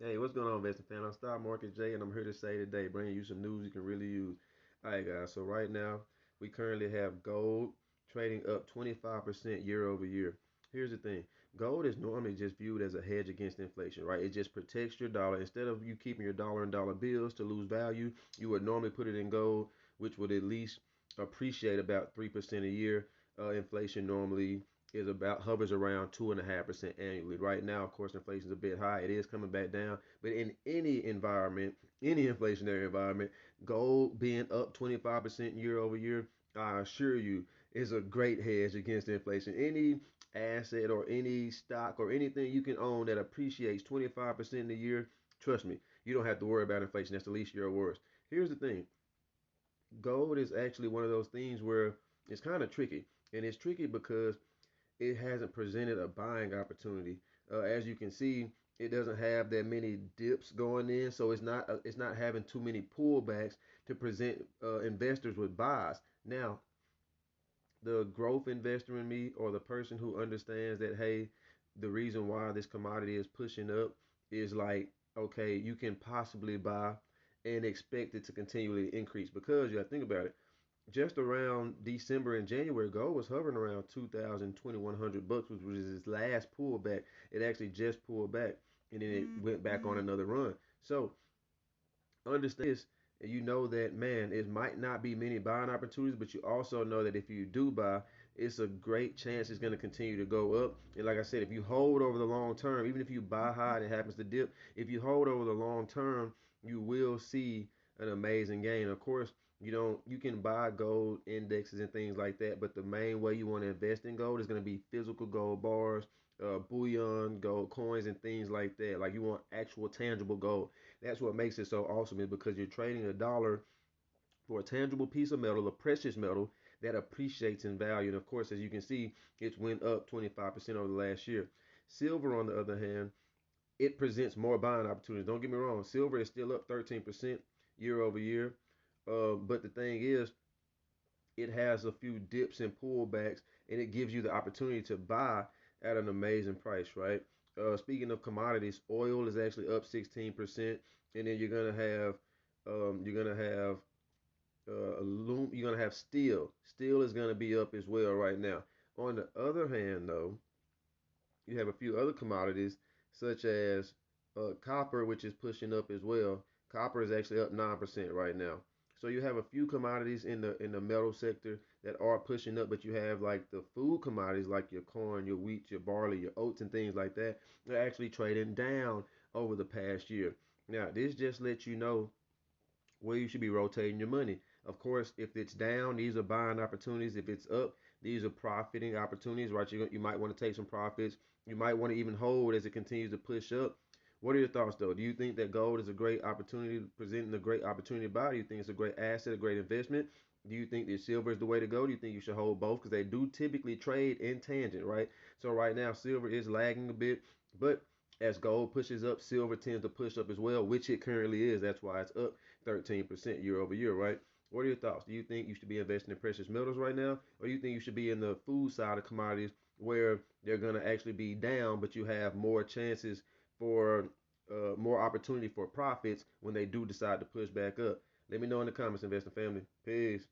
Hey, what's going on, investing fan? I'm Stock Market Jay, and I'm here to say today, bringing you some news you can really use. All right, guys. So right now, we currently have gold trading up 25% year over year. Here's the thing: gold is normally just viewed as a hedge against inflation, right? It just protects your dollar. Instead of you keeping your dollar in dollar bills to lose value, you would normally put it in gold, which would at least appreciate about 3% a year. Inflation normally is about hovers around 2.5% annually. Right now, of course, inflation is a bit high. It is coming back down, but in any environment, any inflationary environment, gold being up 25% year over year, I assure you, is a great hedge against inflation. Any asset or any stock or anything you can own that appreciates 25% a year, trust me, you don't have to worry about inflation. That's the least of your worries. Here's the thing: gold is actually one of those things where it's kind of tricky, and it's tricky because it hasn't presented a buying opportunity. As you can see, it doesn't have that many dips going in, so it's not having too many pullbacks to present investors with buys. Now, the growth investor in me, or the person who understands that, hey, the reason why this commodity is pushing up is like, okay, you can possibly buy and expect it to continually increase, because you got to think about it, just around December and January, gold was hovering around 2,000, 2,100 bucks, which was its last pullback. It actually just pulled back, and then it went back on another run. So understand this, and you know that, man, it might not be many buying opportunities, but you also know that if you do buy, it's a great chance it's going to continue to go up. And like I said, if you hold over the long term, even if you buy high and it happens to dip, if you hold over the long term, you will see an amazing gain. Of course, you can buy gold indexes and things like that, but the main way you want to invest in gold is going to be physical gold bars, bullion, gold coins, and things like that. Like, you want actual tangible gold. That's what makes it so awesome, is because you're trading a dollar for a tangible piece of metal, a precious metal that appreciates in value. And of course, as you can see, it's went up 25% over the last year. Silver, on the other hand, it presents more buying opportunities. Don't get me wrong, silver is still up 13% year over year. But the thing is, it has a few dips and pullbacks, and it gives you the opportunity to buy at an amazing price, right? Speaking of commodities, oil is actually up 16%, and then you're gonna have steel. Steel is gonna be up as well right now. On the other hand, though, you have a few other commodities such as copper, which is pushing up as well. Copper is actually up 9% right now. So you have a few commodities in the metal sector that are pushing up, but you have like the food commodities like your corn, your wheat, your barley, your oats, and things like that. They're actually trading down over the past year. Now, this just lets you know where you should be rotating your money. Of course, if it's down, these are buying opportunities. If it's up, these are profiting opportunities, right? You might want to take some profits. You might want to even hold as it continues to push up. What are your thoughts, though? Do you think that gold is a great opportunity, presenting a great opportunity to buy? Do you think it's a great asset, a great investment? Do you think that silver is the way to go? Do you think you should hold both? Because they do typically trade in tangent, right? So right now, silver is lagging a bit, but as gold pushes up, silver tends to push up as well, which it currently is. That's why it's up 13% year over year, right? What are your thoughts? Do you think you should be investing in precious metals right now, or do you think you should be in the food side of commodities where they're going to actually be down, but you have more chances for more opportunity for profits when they do decide to push back up? Let me know in the comments, investing family. Peace.